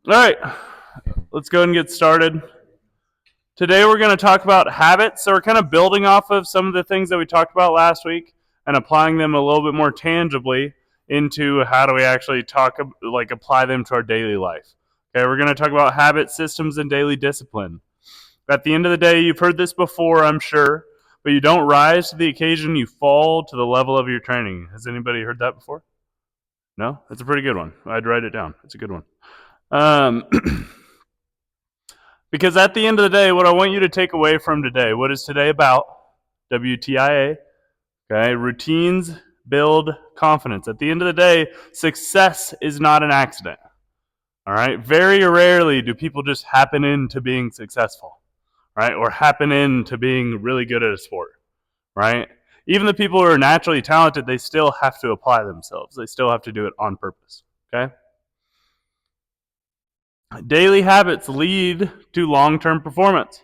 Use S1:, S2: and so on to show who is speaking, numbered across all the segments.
S1: All right, let's go and get started. Today we're going to talk about habits. So we're kind of building off of some of the things that we talked about last week and applying them a little bit more tangibly into how do we actually apply them to our daily life. Okay, we're going to talk about habits, systems, and daily discipline. At the end of the day, you've heard this before, I'm sure, but you don't rise to the occasion, you fall to the level of your training. Has anybody heard that before? No? That's a pretty good one. I'd write it down. It's a good one. Um, Because at the end of the day, what I want you to take away from today, what is today about? WTIA. Okay, routines build confidence. At the end of the day, success is not an accident. All right, very rarely do people just happen into being successful, right? Or happen into being really good at a sport, right? Even the people who are naturally talented, they still have to apply themselves. They still have to do it on purpose, okay? Daily habits lead to long-term performance.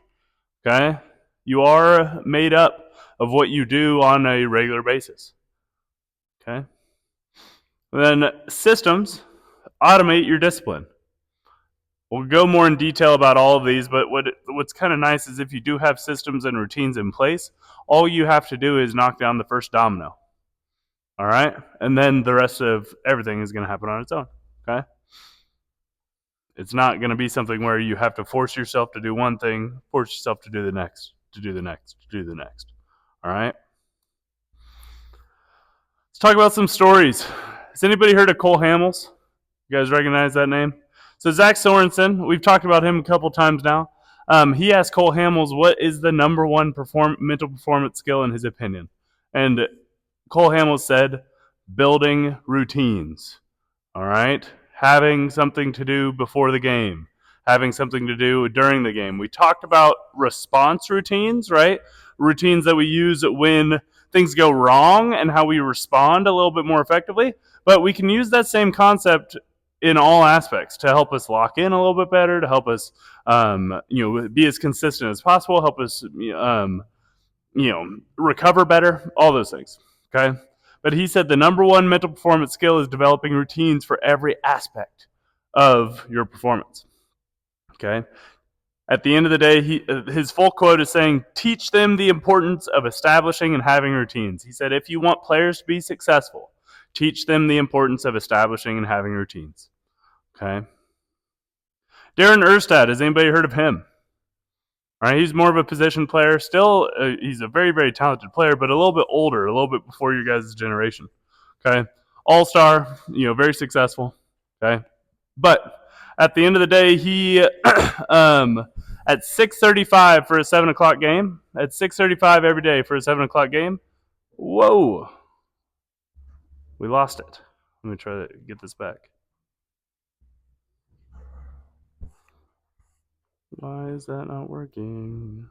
S1: Okay? You are made up of what you do on a regular basis. Okay? Then systems automate your discipline. We'll go more in detail about all of these, but what's kind of nice is if you do have systems and routines in place, all you have to do is knock down the first domino. All right? And then the rest of everything is going to happen on its own. Okay? It's not going to be something where you have to force yourself to do one thing, force yourself to do the next, to do the next, to do the next. All right? Let's talk about some stories. Has anybody heard of Cole Hamels? You guys recognize that name? So Zach Sorensen, we've talked about him a couple times now. He asked Cole Hamels what is the number one mental performance skill in his opinion. And Cole Hamels said, building routines. All right? Having something to do before the game. Having something to do during the game. We talked about response routines, right? Routines that we use when things go wrong and how we respond a little bit more effectively. But we can use that same concept in all aspects to help us lock in a little bit better, to help us, be as consistent as possible, help us, recover better, all those things. Okay. But he said the number one mental performance skill is developing routines for every aspect of your performance. Okay. At the end of the day, his full quote is saying, teach them the importance of establishing and having routines. He said, if you want players to be successful, teach them the importance of establishing and having routines. Okay. Darren Erstad, has anybody heard of him? All right, he's more of a position player. Still, he's a very, very talented player, but a little bit older, a little bit before your guys' generation. Okay. All-star, very successful. Okay. But at the end of the day, he at 6:35 for a 7:00 game. At 6:35 every day for a 7:00 game. Whoa, we lost it. Let me try to get this back. Why is that not working?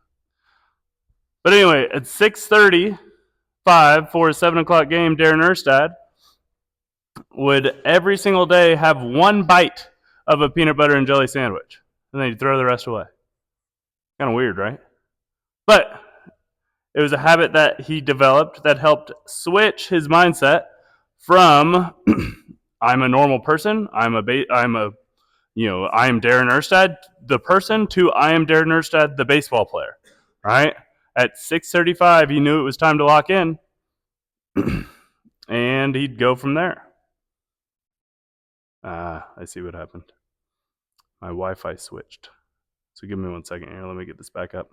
S1: But anyway, at 6:35 for a 7:00 game, Darren Erstad would every single day have one bite of a peanut butter and jelly sandwich, and then he'd throw the rest away. Kind of weird, right? But it was a habit that he developed that helped switch his mindset from I'm a normal person, I am Darren Erstad, the person, to I am Darren Erstad, the baseball player. Right? At 6:35, he knew it was time to lock in, and he'd go from there. I see what happened. My Wi-Fi switched. So give me 1 second here. Let me get this back up.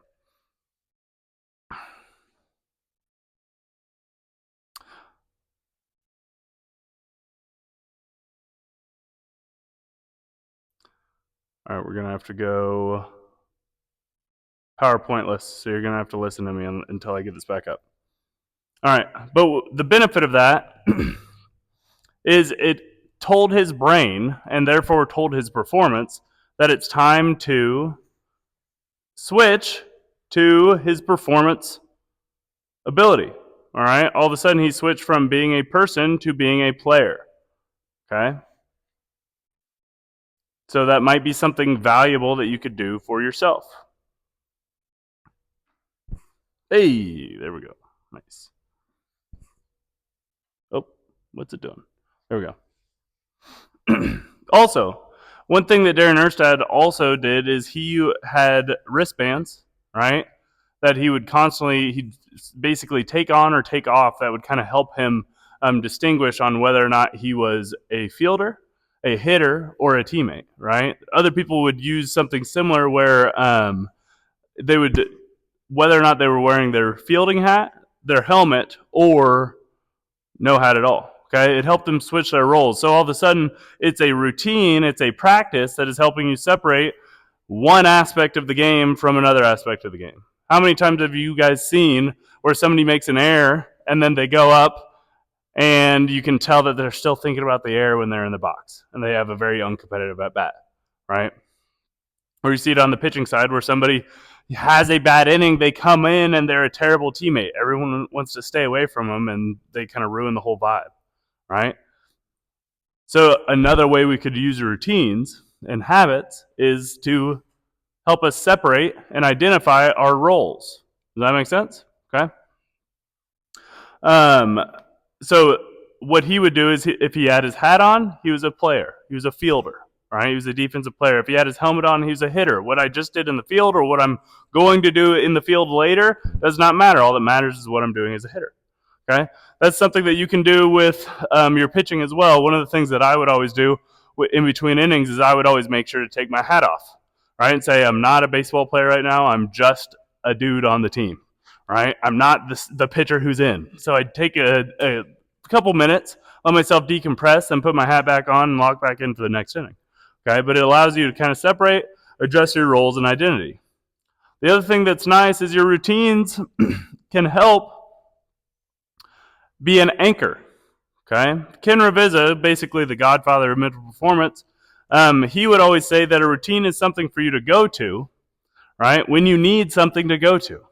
S1: All right, we're going to have to go PowerPointless, so you're going to have to listen to me until I get this back up. All right, but the benefit of that is it told his brain, and therefore told his performance, that it's time to switch to his performance ability. All right, all of a sudden he switched from being a person to being a player. Okay? So that might be something valuable that you could do for yourself. Hey, there we go. Nice. Oh, what's it doing? There we go. Also, One thing that Darren Erstad also did is he had wristbands, right, that he would constantly, he'd basically take on or take off that would kind of help him distinguish on whether or not he was a fielder, a hitter, or a teammate, right? Other people would use something similar where they would, whether or not they were wearing their fielding hat, their helmet, or no hat at all. Okay, it helped them switch their roles. So all of a sudden, it's a routine, it's a practice that is helping you separate one aspect of the game from another aspect of the game. How many times have you guys seen where somebody makes an error and then they go up and you can tell that they're still thinking about the error when they're in the box and they have a very uncompetitive at bat, right? Or you see it on the pitching side where somebody has a bad inning, they come in and they're a terrible teammate. Everyone wants to stay away from them and they kind of ruin the whole vibe, right? So another way we could use routines and habits is to help us separate and identify our roles. Does that make sense? Okay. So what he would do is if he had his hat on, he was a player. He was a fielder, right? He was a defensive player. If he had his helmet on, he was a hitter. What I just did in the field or what I'm going to do in the field later does not matter. All that matters is what I'm doing as a hitter. Okay, that's something that you can do with your pitching as well. One of the things that I would always do in between innings is I would always make sure to take my hat off, right, and say I'm not a baseball player right now. I'm just a dude on the team, right? I'm not the pitcher who's in. So I'd take a couple minutes, let myself decompress, and put my hat back on and lock back in for the next inning. Okay, but it allows you to kind of separate, adjust your roles and identity. The other thing that's nice is your routines can help be an anchor. Okay, Ken Ravizza, basically the godfather of mental performance, he would always say that a routine is something for you to go to, right, when you need something to go to. All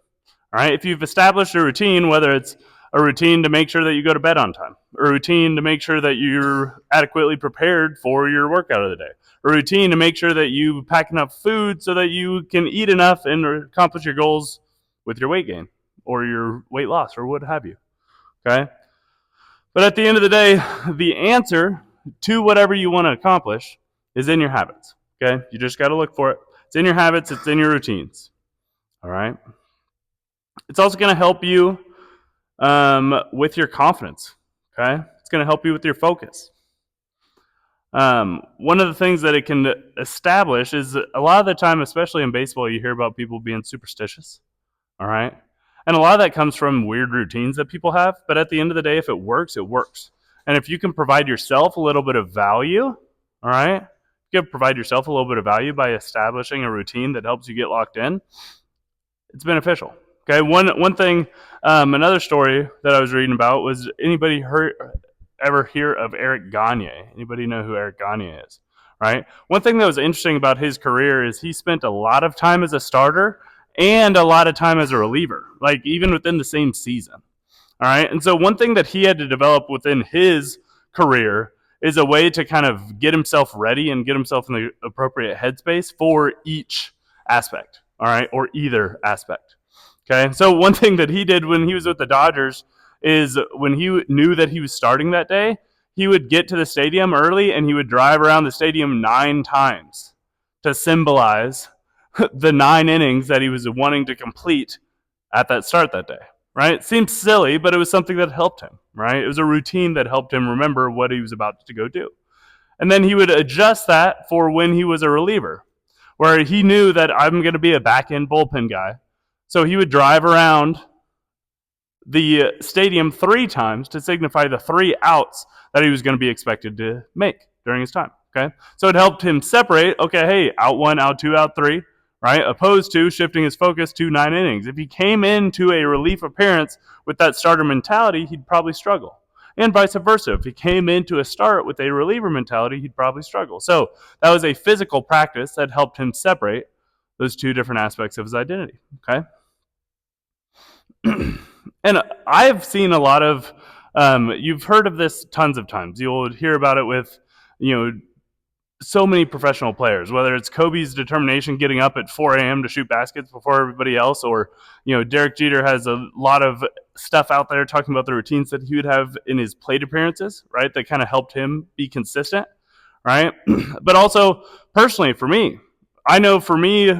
S1: right, if you've established a routine, whether it's a routine to make sure that you go to bed on time, a routine to make sure that you're adequately prepared for your workout of the day, a routine to make sure that you pack enough food so that you can eat enough and accomplish your goals with your weight gain or your weight loss or what have you. Okay? But at the end of the day, the answer to whatever you want to accomplish is in your habits. Okay? You just got to look for it. It's in your habits, it's in your routines. All right? It's also going to help you with your confidence. Okay? It's going to help you with your focus. One of the things that it can establish is a lot of the time, especially in baseball, you hear about people being superstitious. All right? And a lot of that comes from weird routines that people have. But at the end of the day, if it works, it works. And if you can provide yourself a little bit of value, all right, you can provide yourself a little bit of value by establishing a routine that helps you get locked in, it's beneficial. Okay, one thing, another story that I was reading about was anybody ever hear of Eric Gagne? Anybody know who Eric Gagne is? Right? One thing that was interesting about his career is he spent a lot of time as a starter and a lot of time as a reliever, like even within the same season. All right. And so one thing that he had to develop within his career is a way to kind of get himself ready and get himself in the appropriate headspace for each aspect. All right. Or either aspect. Okay. So one thing that he did when he was with the Dodgers is when he knew that he was starting that day, he would get to the stadium early and he would drive around the stadium 9 times to symbolize the 9 innings that he was wanting to complete at that start that day, right? It seems silly, but it was something that helped him, right? It was a routine that helped him remember what he was about to go do. And then he would adjust that for when he was a reliever, where he knew that I'm going to be a back-end bullpen guy. So he would drive around the stadium 3 times to signify the 3 outs that he was going to be expected to make during his time, okay? So it helped him separate, okay, hey, out 1, out 2, out 3, right? Opposed to shifting his focus to 9 innings. If he came into a relief appearance with that starter mentality, he'd probably struggle. And vice versa. If he came into a start with a reliever mentality, he'd probably struggle. So that was a physical practice that helped him separate those 2 different aspects of his identity, okay? And I've seen a lot of, you've heard of this tons of times. You'll hear about it with, so many professional players, whether it's Kobe's determination getting up at 4 a.m. to shoot baskets before everybody else, or, Derek Jeter has a lot of stuff out there talking about the routines that he would have in his plate appearances, right, that kind of helped him be consistent, right? But also personally for me, I know for me,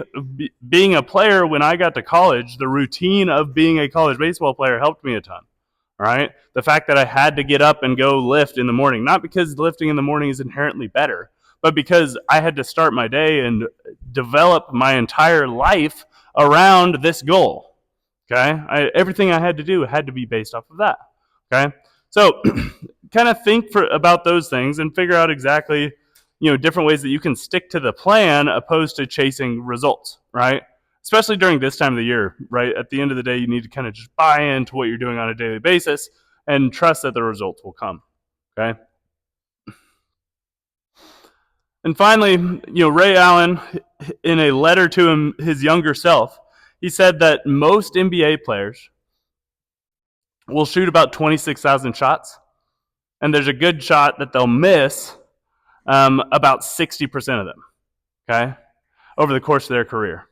S1: being a player when I got to college, the routine of being a college baseball player helped me a ton. Right? The fact that I had to get up and go lift in the morning, not because lifting in the morning is inherently better, but because I had to start my day and develop my entire life around this goal. Okay? Everything I had to do had to be based off of that. Okay? So kind of think about those things and figure out exactly, different ways that you can stick to the plan opposed to chasing results, right? Especially during this time of the year, right? At the end of the day, you need to kind of just buy into what you're doing on a daily basis and trust that the results will come, okay? And finally, Ray Allen, in a letter to his younger self, he said that most NBA players will shoot about 26,000 shots, and there's a good shot that they'll miss about 60% of them, okay, over the course of their career.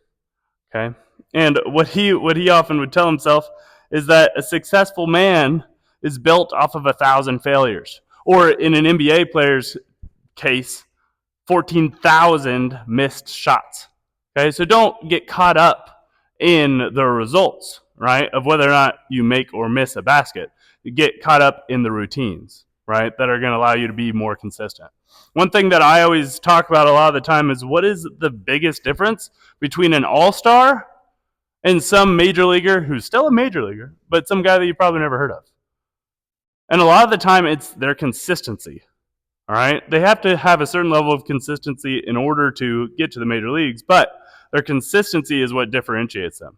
S1: Okay, and what he often would tell himself is that a successful man is built off of 1,000 failures, or in an NBA player's case, 14,000 missed shots. Okay, so don't get caught up in the results, right, of whether or not you make or miss a basket. You get caught up in the routines, right, that are going to allow you to be more consistent. One thing that I always talk about a lot of the time is what is the biggest difference between an all-star and some major leaguer who's still a major leaguer, but some guy that you probably never heard of. And a lot of the time, it's their consistency, all right? They have to have a certain level of consistency in order to get to the major leagues, but their consistency is what differentiates them,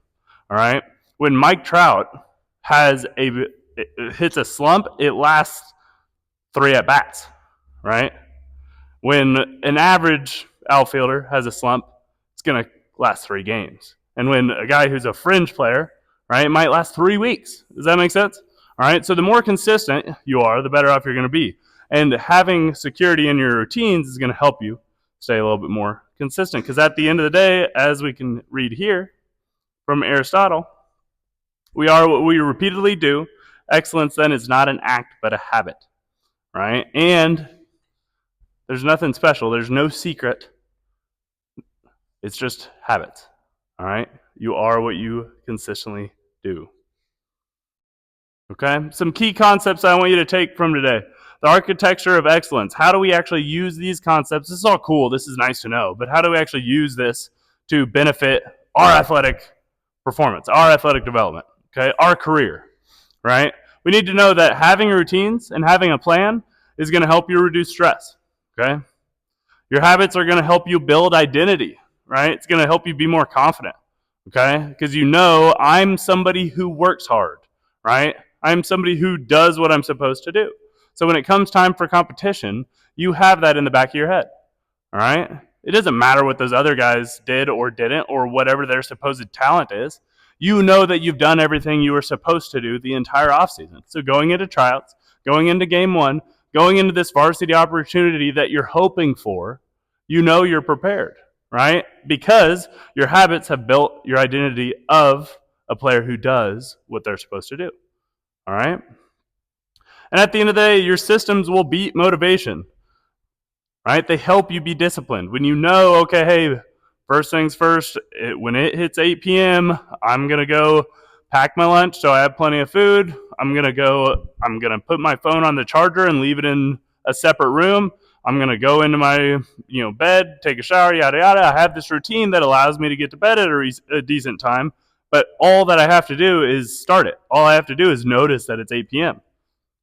S1: all right? When Mike Trout hits a slump, it lasts 3 at-bats, right? When an average outfielder has a slump, it's going to last 3 games. And when a guy who's a fringe player, right, it might last 3 weeks. Does that make sense? All right, so the more consistent you are, the better off you're going to be. And having security in your routines is going to help you stay a little bit more consistent. Because at the end of the day, as we can read here from Aristotle, we are what we repeatedly do. Excellence then is not an act, but a habit, right? And there's nothing special. There's no secret. It's just habits, all right? You are what you consistently do. Okay? Some key concepts I want you to take from today. The architecture of excellence. How do we actually use these concepts? This is all cool. This is nice to know. But how do we actually use this to benefit our athletic performance, our athletic development, okay? Our career, right? We need to know that having routines and having a plan is going to help you reduce stress, okay? Your habits are going to help you build identity, right? It's going to help you be more confident, okay? Because I'm somebody who works hard, right? I'm somebody who does what I'm supposed to do. So when it comes time for competition, you have that in the back of your head, all right? It doesn't matter what those other guys did or didn't or whatever their supposed talent is. You know that you've done everything you were supposed to do the entire offseason. So going into tryouts, going into game 1, going into this varsity opportunity that you're hoping for, you're prepared, right? Because your habits have built your identity of a player who does what they're supposed to do, all right? And at the end of the day, your systems will beat motivation, right? They help you be disciplined. When okay, hey, first things first, when it hits 8 p.m., I'm going to go pack my lunch so I have plenty of food. I'm going to put my phone on the charger and leave it in a separate room. I'm going to go into my bed, take a shower, yada, yada. I have this routine that allows me to get to bed at a decent time, but all that I have to do is start it. All I have to do is notice that it's 8 p.m.,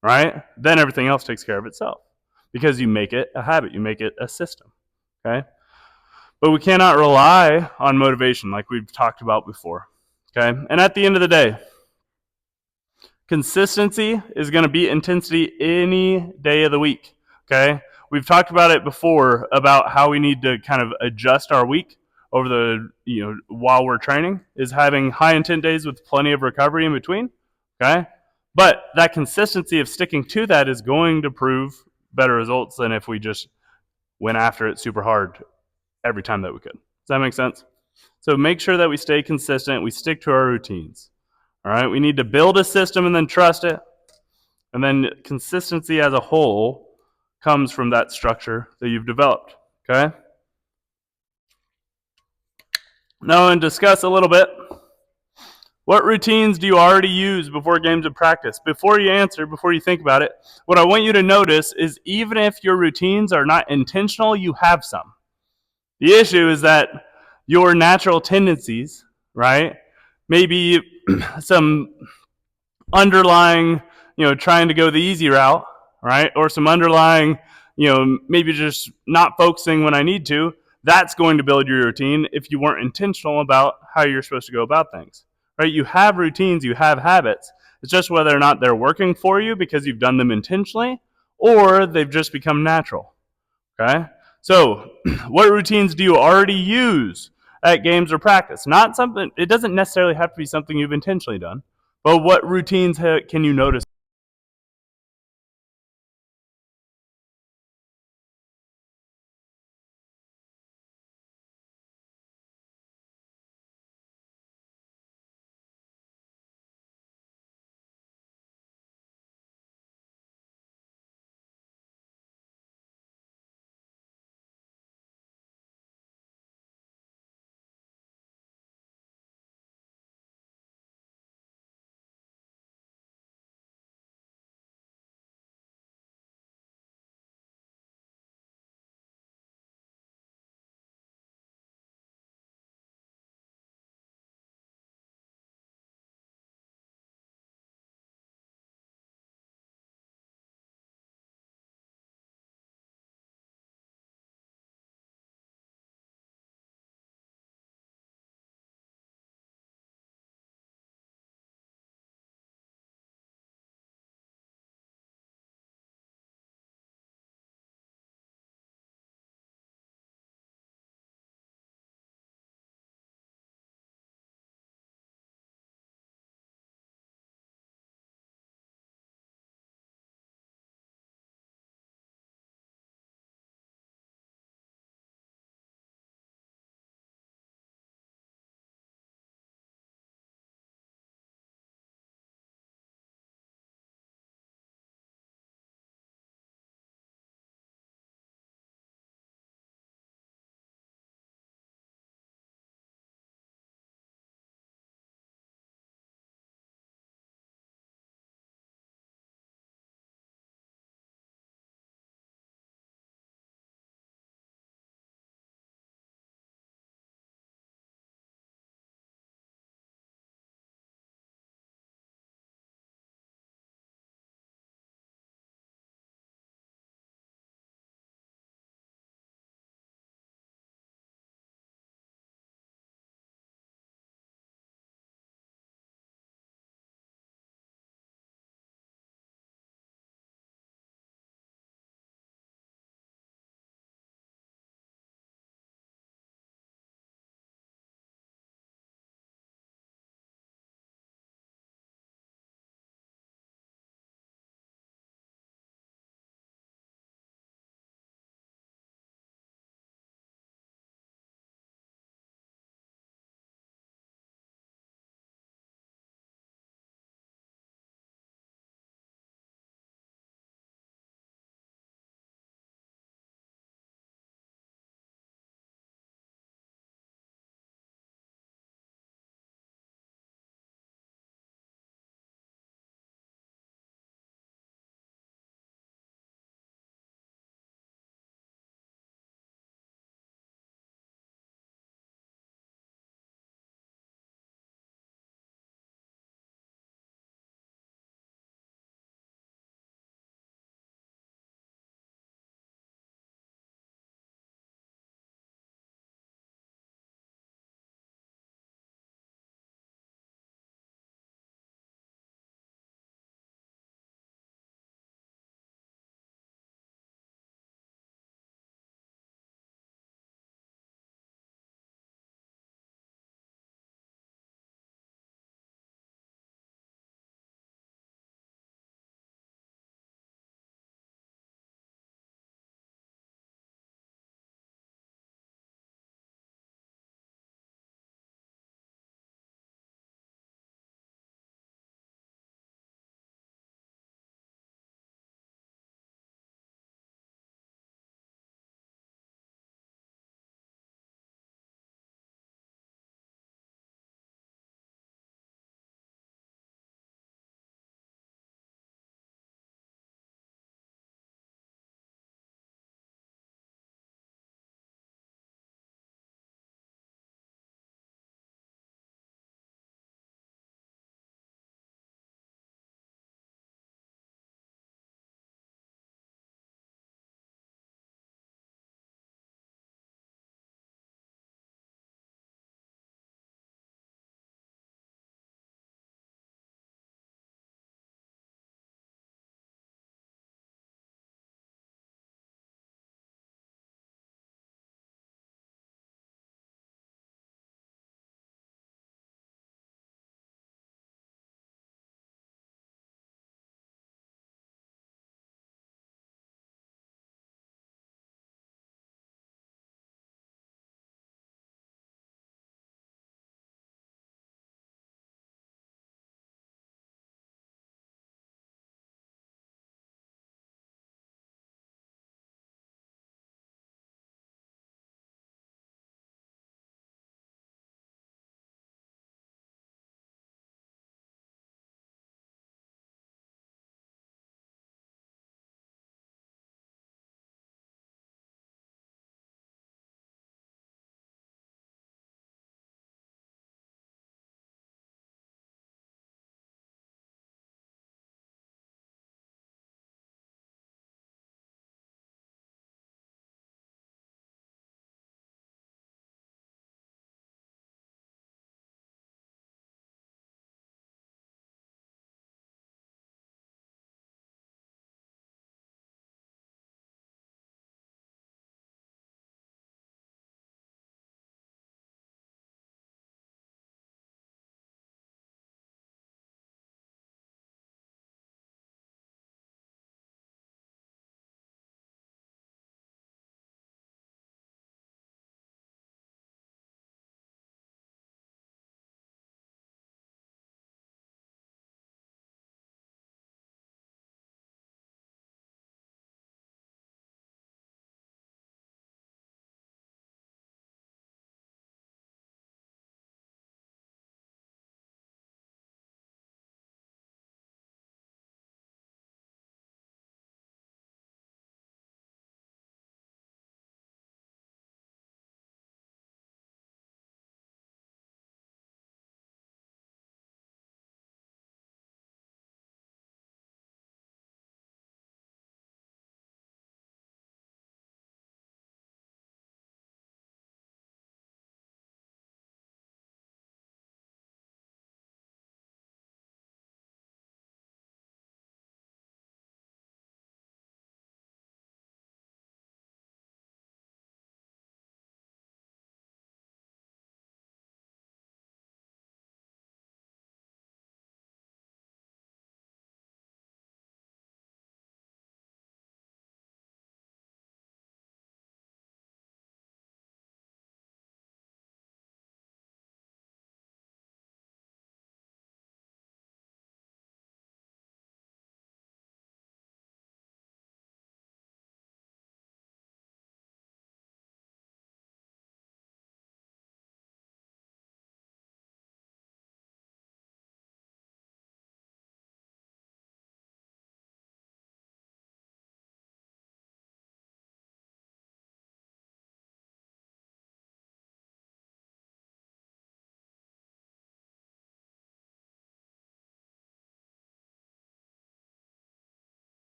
S1: right? Then everything else takes care of itself because you make it a habit. You make it a system, okay? But we cannot rely on motivation like we've talked about before, okay? And at the end of the day, consistency is going to beat intensity any day of the week, okay? We've talked about it before about how we need to kind of adjust our week over while we're training is having high intent days with plenty of recovery in between, okay? But that consistency of sticking to that is going to prove better results than if we just went after it super hard every time that we could. Does that make sense? So make sure that we stay consistent. We stick to our routines. All right? We need to build a system and then trust it. And then consistency as a whole comes from that structure that you've developed, okay? Now, and discuss a little bit, what routines do you already use before games of practice? Before you answer, before you think about it, what I want you to notice is even if your routines are not intentional, you have some. The issue is that your natural tendencies, right, maybe some underlying, trying to go the easy route, right, or some underlying, maybe just not focusing when I need to, that's going to build your routine if you weren't intentional about how you're supposed to go about things, right? You have routines, you have habits. It's just whether or not they're working for you because you've done them intentionally or they've just become natural, okay? So what routines do you already use at games or practice? Not something, it doesn't necessarily have to be something you've intentionally done, but what routines can you notice